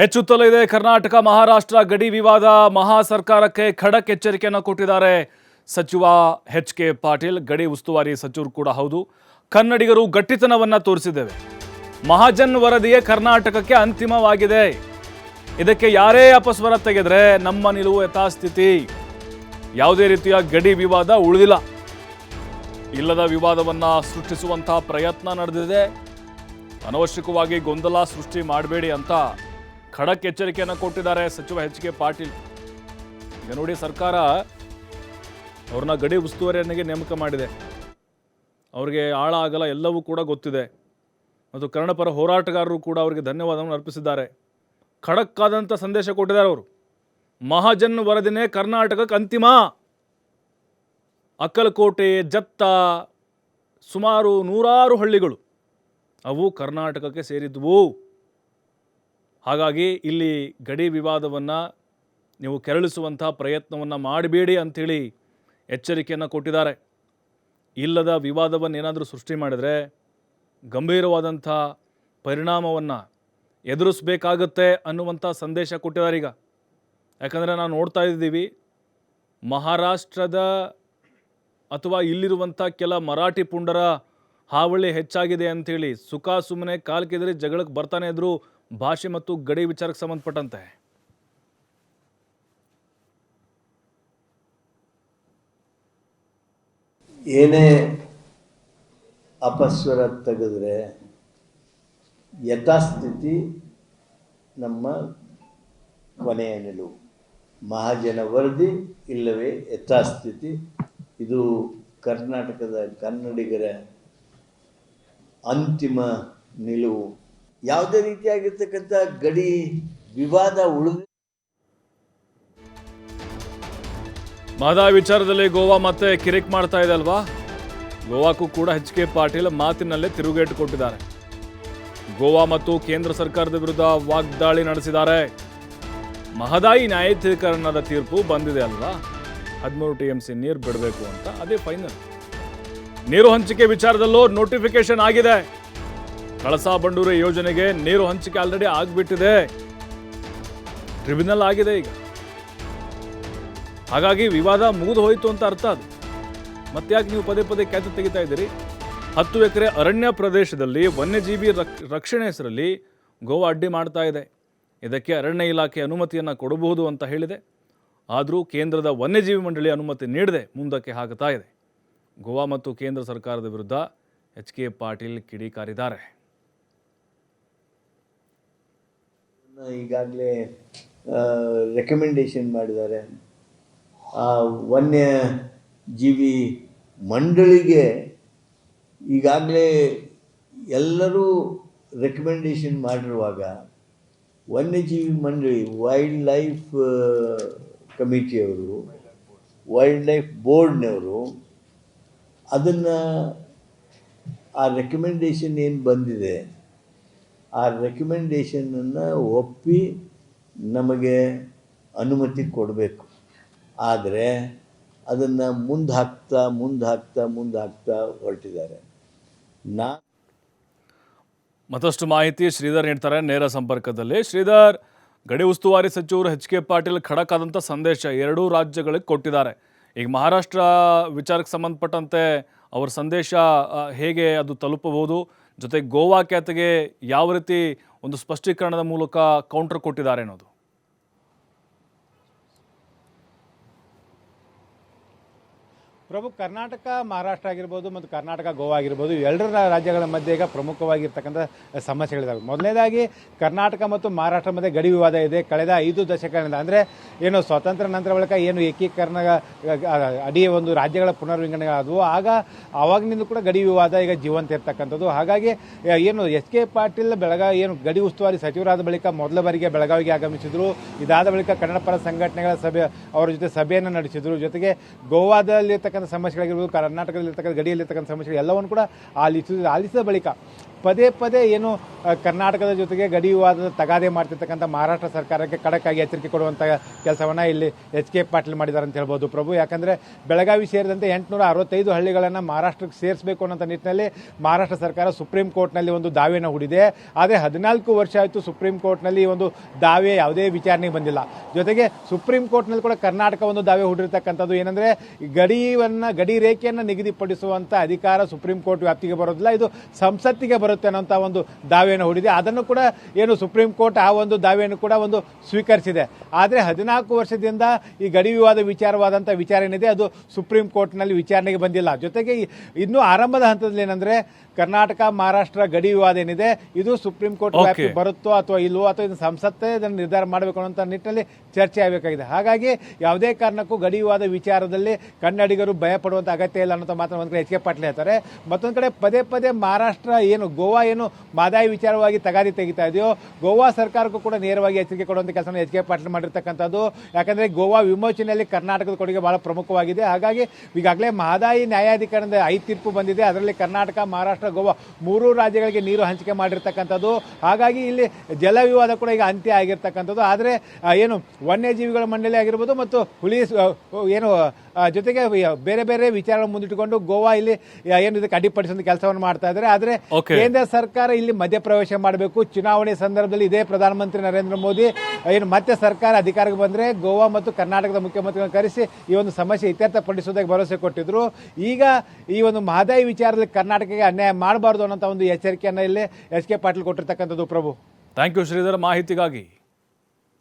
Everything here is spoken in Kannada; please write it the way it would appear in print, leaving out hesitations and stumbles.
ಹೆಚ್ಚುತ್ತಲಿದೆ ಕರ್ನಾಟಕ ಮಹಾರಾಷ್ಟ್ರ ಗಡಿ ವಿವಾದ. ಮಹಾ ಸರ್ಕಾರಕ್ಕೆ ಖಡಕ್ ಎಚ್ಚರಿಕೆಯನ್ನು ಕೊಟ್ಟಿದ್ದಾರೆ ಸಚಿವ ಎಚ್.ಕೆ. ಪಾಟೀಲ್. ಗಡಿ ಉಸ್ತುವಾರಿ ಸಚಿವರು ಕೂಡ ಹೌದು. ಕನ್ನಡಿಗರು ಗಟ್ಟಿತನವನ್ನು ತೋರಿಸಿದ್ದೇವೆ. ಮಹಾಜನ್ ವರದಿಯೇ ಕರ್ನಾಟಕಕ್ಕೆ ಅಂತಿಮವಾಗಿದೆ. ಇದಕ್ಕೆ ಯಾರೇ ಅಪಸ್ವರ ತೆಗೆದರೆ ನಮ್ಮ ನಿಲುವು ಯಥಾಸ್ಥಿತಿ. ಯಾವುದೇ ರೀತಿಯ ಗಡಿ ವಿವಾದ ಉಳಿದಿಲ್ಲ. ಇಲ್ಲದ ವಿವಾದವನ್ನು ಸೃಷ್ಟಿಸುವಂತಹ ಪ್ರಯತ್ನ ನಡೆದಿದೆ. ಅನವಶ್ಯಕವಾಗಿ ಗೊಂದಲ ಸೃಷ್ಟಿ ಮಾಡಬೇಡಿ ಅಂತ ಖಡಕ್ ಎಚ್ಚರಿಕೆಯನ್ನು ಕೊಟ್ಟಿದ್ದಾರೆ ಸಚಿವ ಎಚ್.ಕೆ. ಪಾಟೀಲ್. ಈಗ ನೋಡಿ, ಸರ್ಕಾರ ಅವ್ರನ್ನ ಗಡಿ ಉಸ್ತುವಾರಿಯನ್ನಾಗಿ ನೇಮಕ ಮಾಡಿದೆ. ಅವ್ರಿಗೆ ಆಳ ಆಗಲ್ಲ ಎಲ್ಲವೂ ಕೂಡ ಗೊತ್ತಿದೆ. ಮತ್ತು ಕನ್ನಡಪರ ಹೋರಾಟಗಾರರು ಕೂಡ ಅವರಿಗೆ ಧನ್ಯವಾದವನ್ನು ಅರ್ಪಿಸಿದ್ದಾರೆ. ಖಡಕ್ ಆದಂಥ ಸಂದೇಶ ಕೊಟ್ಟಿದ್ದಾರೆ ಅವರು. ಮಹಾಜನ್ ವರದಿನೇ ಕರ್ನಾಟಕಕ್ಕೆ ಅಂತಿಮ. ಅಕ್ಕಲಕೋಟೆ, ಜತ್ತ, ಸುಮಾರು 100 ಹಳ್ಳಿಗಳು ಅವು ಕರ್ನಾಟಕಕ್ಕೆ ಸೇರಿದ್ವು. ಹಾಗಾಗಿ ಇಲ್ಲಿ ಗಡಿ ವಿವಾದವನ್ನು ನೀವು ಕೆರಳಿಸುವಂಥ ಪ್ರಯತ್ನವನ್ನು ಮಾಡಬೇಡಿ ಅಂಥೇಳಿ ಎಚ್ಚರಿಕೆಯನ್ನು ಕೊಟ್ಟಿದ್ದಾರೆ. ಇಲ್ಲದ ವಿವಾದವನ್ನು ಏನಾದರೂ ಸೃಷ್ಟಿ ಮಾಡಿದರೆ ಗಂಭೀರವಾದಂಥ ಪರಿಣಾಮವನ್ನು ಎದುರಿಸಬೇಕಾಗತ್ತೆ ಅನ್ನುವಂಥ ಸಂದೇಶ ಕೊಟ್ಟಿದ್ದಾರೆ. ಈಗ ಯಾಕಂದರೆ ನಾವು ನೋಡ್ತಾ ಇದ್ದೀವಿ, ಮಹಾರಾಷ್ಟ್ರದ ಅಥವಾ ಇಲ್ಲಿರುವಂಥ ಕೆಲ ಮರಾಠಿ ಪುಂಡರ ಹಾವಳಿ ಹೆಚ್ಚಾಗಿದೆ ಅಂಥೇಳಿ ಸುಖ ಸುಮ್ಮನೆ ಕಾಲ್ಕಿದ್ರೆ ಜಗಳಕ್ಕೆ ಬರ್ತಾನೆ ಇದ್ರು ಭಾಷೆ ಮತ್ತು ಗಡಿ ವಿಚಾರಕ್ಕೆ ಸಂಬಂಧಪಟ್ಟಂತೆ. ಏನೇ ಅಪಸ್ವರ ತೆಗೆದ್ರೆ ಯಥಾಸ್ಥಿತಿ ನಮ್ಮ ಕೊನೆಯ ನಿಲುವು. ಮಹಾಜನ ವರದಿ ಇಲ್ಲವೇ ಯಥಾಸ್ಥಿತಿ. ಇದು ಕರ್ನಾಟಕದ ಕನ್ನಡಿಗರ ಅಂತಿಮ ನಿಲುವು. ಯಾವುದೇ ರೀತಿಯಾಗಿರ್ತಕ್ಕಂಥ ಗಡಿ ವಿವಾದ ಉಳಿದು ಮಹದಾಯಿ ವಿಚಾರದಲ್ಲಿ ಗೋವಾ ಮತ್ತೆ ಕಿರಿಕ್ ಮಾಡ್ತಾ ಇದೆ ಅಲ್ವಾ? ಗೋವಾಕ್ಕೂ ಕೂಡ ಎಚ್.ಕೆ. ಪಾಟೀಲ್ ಮಾತಿನಲ್ಲೇ ತಿರುಗೇಟು ಕೊಟ್ಟಿದ್ದಾರೆ. ಗೋವಾ ಮತ್ತು ಕೇಂದ್ರ ಸರ್ಕಾರದ ವಿರುದ್ಧ ವಾಗ್ದಾಳಿ ನಡೆಸಿದ್ದಾರೆ. ಮಹದಾಯಿ ನ್ಯಾಯಾಧೀಕರಣದ ತೀರ್ಪು ಬಂದಿದೆ ಅಲ್ವಾ, 13 TMC ನೀರು ಬಿಡಬೇಕು ಅಂತ, ಅದೇ ಫೈನಲ್. ನೀರು ಹಂಚಿಕೆ ವಿಚಾರದಲ್ಲೂ ನೋಟಿಫಿಕೇಶನ್ ಆಗಿದೆ. ಕಳಸಾ ಬಂಡೂರಿ ಯೋಜನೆಗೆ ನೀರು ಹಂಚಿಕೆ ಆಲ್ರೆಡಿ ಆಗಿಬಿಟ್ಟಿದೆ, ಟ್ರಿಬ್ಯುನಲ್ ಆಗಿದೆ ಈಗ. ಹಾಗಾಗಿ ವಿವಾದ ಮುಗಿದು ಹೋಯಿತು ಅಂತ ಅರ್ಥ. ಅದು ಮತ್ತೆ ಯಾಕೆ ನೀವು ಪದೇ ಪದೇ ಖ್ಯಾತಿ ತೆಗಿತಾ ಇದ್ದೀರಿ? 10 ಎಕರೆ ಅರಣ್ಯ ಪ್ರದೇಶದಲ್ಲಿ ವನ್ಯಜೀವಿ ರಕ್ಷಣೆ ಹೆಸರಲ್ಲಿ ಗೋವಾ ಅಡ್ಡಿ ಮಾಡ್ತಾ ಇದೆ. ಇದಕ್ಕೆ ಅರಣ್ಯ ಇಲಾಖೆ ಅನುಮತಿಯನ್ನು ಕೊಡಬಹುದು ಅಂತ ಹೇಳಿದೆ. ಆದರೂ ಕೇಂದ್ರದ ವನ್ಯಜೀವಿ ಮಂಡಳಿ ಅನುಮತಿ ನೀಡದೆ ಮುಂದಕ್ಕೆ ಹಾಕುತ್ತಾ ಇದೆ. ಗೋವಾ ಮತ್ತು ಕೇಂದ್ರ ಸರ್ಕಾರದ ವಿರುದ್ಧ ಎಚ್.ಕೆ. ಪಾಟೀಲ್ ಕಿಡಿಕಾರಿದ್ದಾರೆ. ಈಗಾಗಲೇ ರೆಕಮೆಂಡೇಶನ್ ಮಾಡಿದ್ದಾರೆ. ಆ ವನ್ಯ ಜೀವಿ ಮಂಡಳಿಗೆ ಈಗಾಗಲೇ ಎಲ್ಲರೂ ರೆಕಮೆಂಡೇಶನ್ ಮಾಡಿರುವಾಗ ವನ್ಯಜೀವಿ ಮಂಡಳಿ, ವೈಲ್ಡ್ ಲೈಫ್ ಕಮಿಟಿಯವರು, ವೈಲ್ಡ್ ಲೈಫ್ ಬೋರ್ಡ್ನವರು ಅದನ್ನು ಆ ರೆಕಮೆಂಡೇಶನ್ ಏನು ಬಂದಿದೆ ಆ ರೆಕಮೆಂಡೇಶನನ್ನು ಒಪ್ಪಿ ನಮಗೆ ಅನುಮತಿ ಕೊಡಬೇಕು. ಆದರೆ ಅದನ್ನು ಮುಂದೆ ಹಾಕ್ತಾ ಹೊರಟಿದ್ದಾರೆ. ಮತ್ತಷ್ಟು ಮಾಹಿತಿ ಶ್ರೀಧರ್ ನೀಡ್ತಾರೆ ನೇರ ಸಂಪರ್ಕದಲ್ಲಿ. ಶ್ರೀಧರ್, ಗಡಿ ಉಸ್ತುವಾರಿ ಸಚಿವರು ಎಚ್.ಕೆ. ಪಾಟೀಲ್ ಖಡಕ್ ಆದಂಥ ಸಂದೇಶ 2 ರಾಜ್ಯಗಳಿಗೆ ಕೊಟ್ಟಿದ್ದಾರೆ. ಈಗ ಮಹಾರಾಷ್ಟ್ರ ವಿಚಾರಕ್ಕೆ ಸಂಬಂಧಪಟ್ಟಂತೆ ಅವರ ಸಂದೇಶ ಹೇಗೆ ಅದು ತಲುಪಬಹುದು, ಜೊತೆಗೆ ಗೋವಾ ಖ್ಯಾತಿಗೆ ಯಾವ ರೀತಿ ಒಂದು ಸ್ಪಷ್ಟೀಕರಣದ ಮೂಲಕ ಕೌಂಟರ್ ಕೊಟ್ಟಿದ್ದಾರೆ ಅನ್ನೋದು? ಪ್ರಭು, ಕರ್ನಾಟಕ ಮಹಾರಾಷ್ಟ್ರ ಆಗಿರ್ಬೋದು ಮತ್ತು ಕರ್ನಾಟಕ ಗೋವಾ ಆಗಿರ್ಬೋದು, ಎರಡರ ರಾಜ್ಯಗಳ ಮಧ್ಯೆ ಈಗ ಪ್ರಮುಖವಾಗಿರ್ತಕ್ಕಂಥ ಸಮಸ್ಯೆಗಳಿದ್ದಾವೆ. ಮೊದಲನೇದಾಗಿ ಕರ್ನಾಟಕ ಮತ್ತು ಮಹಾರಾಷ್ಟ್ರ ಮಧ್ಯೆ ಗಡಿ ವಿವಾದ ಇದೆ. ಕಳೆದ 5 ದಶಕಗಳಿಂದ, ಅಂದರೆ ಏನು ಸ್ವಾತಂತ್ರ್ಯ ನಂತರ ಬಳಿಕ ಏನು ಏಕೀಕರಣ ಅಡಿ ಒಂದು ರಾಜ್ಯಗಳ ಪುನರ್ವಿಂಗಡಣೆಗಳಾದವು, ಆವಾಗಿನಿಂದ ಕೂಡ ಗಡಿ ವಿವಾದ ಈಗ ಜೀವಂತ ಇರ್ತಕ್ಕಂಥದ್ದು. ಹಾಗಾಗಿ ಏನು ಎಚ್.ಕೆ. ಪಾಟೀಲ್ ಏನು ಗಡಿ ಉಸ್ತುವಾರಿ ಸಚಿವರಾದ ಬಳಿಕ ಮೊದಲ ಬಾರಿಗೆ ಬೆಳಗಾವಿಗೆ ಆಗಮಿಸಿದರು. ಇದಾದ ಬಳಿಕ ಕನ್ನಡ ಪರ ಸಂಘಟನೆಗಳ ಸಭೆ ಅವರ ಜೊತೆ ಸಭೆಯನ್ನು ನಡೆಸಿದರು. ಜೊತೆಗೆ ಗೋವಾದಲ್ಲಿರ್ತಕ್ಕಂಥ ಸಮಸ್ಯೆಗಳಾಗಿರ್ಬೋದು, ಕರ್ನಾಟಕದಲ್ಲಿರ್ತಕ್ಕಂಥ ಗಡಿಯಲ್ಲಿರ್ತಕ್ಕಂಥ ಸಮಸ್ಯೆಗಳು ಎಲ್ಲವನ್ನು ಕೂಡ ಆಲಿಸಿದ ಬಳಿಕ ಪದೇ ಪದೇ ಏನು ಕರ್ನಾಟಕದ ಜೊತೆಗೆ ಗಡಿ ವಿವಾದದ ತಗಾದೆ ಮಾಡ್ತಿರ್ತಕ್ಕಂಥ ಮಹಾರಾಷ್ಟ್ರ ಸರ್ಕಾರಕ್ಕೆ ಖಡಕ್ಕಾಗಿ ಎಚ್ಚರಿಕೆ ಕೊಡುವಂಥ ಕೆಲಸವನ್ನು ಇಲ್ಲಿ ಎಚ್ ಕೆ ಪಾಟೀಲ್ ಮಾಡಿದ್ದಾರೆ ಅಂತ ಹೇಳ್ಬೋದು ಪ್ರಭು. ಯಾಕಂದರೆ ಬೆಳಗಾವಿ ಸೇರಿದಂತೆ 865 ಹಳ್ಳಿಗಳನ್ನು ಮಹಾರಾಷ್ಟ್ರಕ್ಕೆ ಸೇರಿಸಬೇಕು ಅನ್ನೋ ನಿಟ್ಟಿನಲ್ಲಿ ಮಹಾರಾಷ್ಟ್ರ ಸರ್ಕಾರ ಸುಪ್ರೀಂ ಕೋರ್ಟ್ನಲ್ಲಿ ಒಂದು ದಾವೆಯನ್ನು ಹೂಡಿದೆ. ಆದರೆ 14 ವರ್ಷ ಆಯಿತು ಸುಪ್ರೀಂ ಕೋರ್ಟ್ನಲ್ಲಿ ಈ ಒಂದು ದಾವೆ ಯಾವುದೇ ವಿಚಾರಣೆಗೆ ಬಂದಿಲ್ಲ. ಜೊತೆಗೆ ಸುಪ್ರೀಂ ಕೋರ್ಟ್ನಲ್ಲಿ ಕೂಡ ಕರ್ನಾಟಕ ಒಂದು ದಾವೆ ಹೂಡಿರ್ತಕ್ಕಂಥದ್ದು ಏನಂದರೆ ಗಡಿ ರೇಖೆಯನ್ನು ನಿಗದಿಪಡಿಸುವಂಥ ಅಧಿಕಾರ ಸುಪ್ರೀಂ ಕೋರ್ಟ್ ವ್ಯಾಪ್ತಿಗೆ ಬರೋದಿಲ್ಲ, ಇದು ಸಂಸತ್ತಿಗೆ ಬರುತ್ತೆ ಅನ್ನೋಂಥ ಒಂದು ದಾವೆಯನ್ನು ಹೂಡಿದೆ. ಅದನ್ನು ಕೂಡ ಏನು ಸುಪ್ರೀಂ ಕೋರ್ಟ್ ಆ ಒಂದು ದಾವೆಯನ್ನು ಕೂಡ ಒಂದು ಸ್ವೀಕರಿಸಿದೆ. ಆದರೆ 14 ವರ್ಷದಿಂದ ಈ ಗಡಿ ವಿವಾದ ವಿಚಾರವಾದಂಥ ವಿಚಾರ ಏನಿದೆ ಅದು ಸುಪ್ರೀಂ ಕೋರ್ಟ್ನಲ್ಲಿ ವಿಚಾರಣೆಗೆ ಬಂದಿಲ್ಲ. ಜೊತೆಗೆ ಇನ್ನೂ ಆರಂಭದ ಹಂತದಲ್ಲಿ ಏನಂದರೆ ಕರ್ನಾಟಕ ಮಹಾರಾಷ್ಟ್ರ ಗಡಿ ವಿವಾದ ಏನಿದೆ ಇದು ಸುಪ್ರೀಂ ಕೋರ್ಟ್ ವ್ಯಾಪ್ತಿ ಬರುತ್ತೋ ಅಥವಾ ಇಲ್ವೋ ಅಥವಾ ಇದು ಸಂಸತ್ತೇ ಇದನ್ನು ನಿರ್ಧಾರ ಮಾಡಬೇಕು ಅನ್ನೋ ನಿಟ್ಟಿನಲ್ಲಿ ಚರ್ಚೆ ಆಗಬೇಕಾಗಿದೆ. ಹಾಗಾಗಿ ಯಾವುದೇ ಕಾರಣಕ್ಕೂ ಗಡಿ ವಿವಾದ ವಿಚಾರದಲ್ಲಿ ಕನ್ನಡಿಗರು ಭಯ ಪಡುವಂಥ ಅಗತ್ಯ ಇಲ್ಲ ಅನ್ನೋ ಮಾತ್ರ ಒಂದು ಕಡೆ ಎಚ್ ಕೆ ಪಾಟೀಲ್ ಹೇಳ್ತಾರೆ. ಮತ್ತೊಂದು ಕಡೆ ಪದೇ ಪದೇ ಮಹಾರಾಷ್ಟ್ರ ಏನು ಗೋವಾ ಏನು ಮಾದಾಯಿ ವಿಚಾರವಾಗಿ ತಗಾದಿ ತೆಗಿತಾ ಇದೆಯೋ ಗೋವಾ ಸರ್ಕಾರಕ್ಕೂ ಕೂಡ ನೇರವಾಗಿ ಎಚ್ಚರಿಕೆ ಕೊಡುವಂಥ ಕೆಲಸ ಎಚ್ ಕೆ ಪಾಟೀಲ್ ಮಾಡಿರ್ತಕ್ಕಂಥದ್ದು. ಯಾಕಂದರೆ ಗೋವಾ ವಿಮೋಚನೆಯಲ್ಲಿ ಕರ್ನಾಟಕದ ಕೊಡುಗೆ ಬಹಳ ಪ್ರಮುಖವಾಗಿದೆ. ಹಾಗಾಗಿ ಈಗಾಗಲೇ ಮಹದಾಯಿ ನ್ಯಾಯಾಧಿಕರಣದ 5 ತೀರ್ಪು ಬಂದಿದೆ. ಅದರಲ್ಲಿ ಕರ್ನಾಟಕ, ಮಹಾರಾಷ್ಟ್ರ, ಗೋವಾ 3 ರಾಜ್ಯಗಳಿಗೆ ನೀರು ಹಂಚಿಕೆ ಮಾಡಿರ್ತಕ್ಕಂಥದ್ದು. ಹಾಗಾಗಿ ಇಲ್ಲಿ ಜಲ ವಿವಾದ ಕೂಡ ಈಗ ಅಂತ್ಯ ಆಗಿರ್ತಕ್ಕಂಥದ್ದು. ಆದರೆ ಏನು ವನ್ಯಜೀವಿಗಳ ಮಂಡಳಿ ಆಗಿರ್ಬೋದು ಮತ್ತು ಹುಲಿ ಏನು ಜೊತೆಗೆ ಬೇರೆ ಬೇರೆ ವಿಚಾರ ಮುಂದಿಟ್ಟುಕೊಂಡು ಗೋವಾ ಇಲ್ಲಿ ಏನು ಇದಕ್ಕೆ ಅಡ್ಡಿಪಡಿಸುವಂಥ ಕೆಲಸವನ್ನು ಮಾಡ್ತಾ ಇದ್ದಾರೆ. ಆದರೆ ಕೇಂದ್ರ ಸರ್ಕಾರ ಇಲ್ಲಿ ಮಧ್ಯಪ್ರವೇಶ ಮಾಡಬೇಕು. ಚುನಾವಣೆ ಸಂದರ್ಭದಲ್ಲಿ ಇದೇ ಪ್ರಧಾನಮಂತ್ರಿ ನರೇಂದ್ರ ಮೋದಿ ಏನು ಮತ್ತೆ ಸರ್ಕಾರ ಅಧಿಕಾರಕ್ಕೆ ಬಂದರೆ ಗೋವಾ ಮತ್ತು ಕರ್ನಾಟಕದ ಮುಖ್ಯಮಂತ್ರಿಗಳನ್ನು ಕರೆಸಿ ಈ ಒಂದು ಸಮಸ್ಯೆ ಇತ್ಯರ್ಥಪಡಿಸುವುದಕ್ಕೆ ಭರವಸೆ ಕೊಟ್ಟಿದ್ರು. ಈಗ ಈ ಒಂದು ಮಹದಾಯಿ ವಿಚಾರದಲ್ಲಿ ಕರ್ನಾಟಕಕ್ಕೆ ಅನ್ಯಾಯ ಮಾಡಬಾರ್ದು ಅನ್ನೋಂಥ ಒಂದು ಎಚ್ಚರಿಕೆಯನ್ನು ಇಲ್ಲಿ ಎಚ್ ಕೆ ಪಾಟೀಲ್ ಕೊಟ್ಟಿರ್ತಕ್ಕಂಥದ್ದು ಪ್ರಭು. ಥ್ಯಾಂಕ್ ಯು ಶ್ರೀಧರ್ ಮಾಹಿತಿಗಾಗಿ.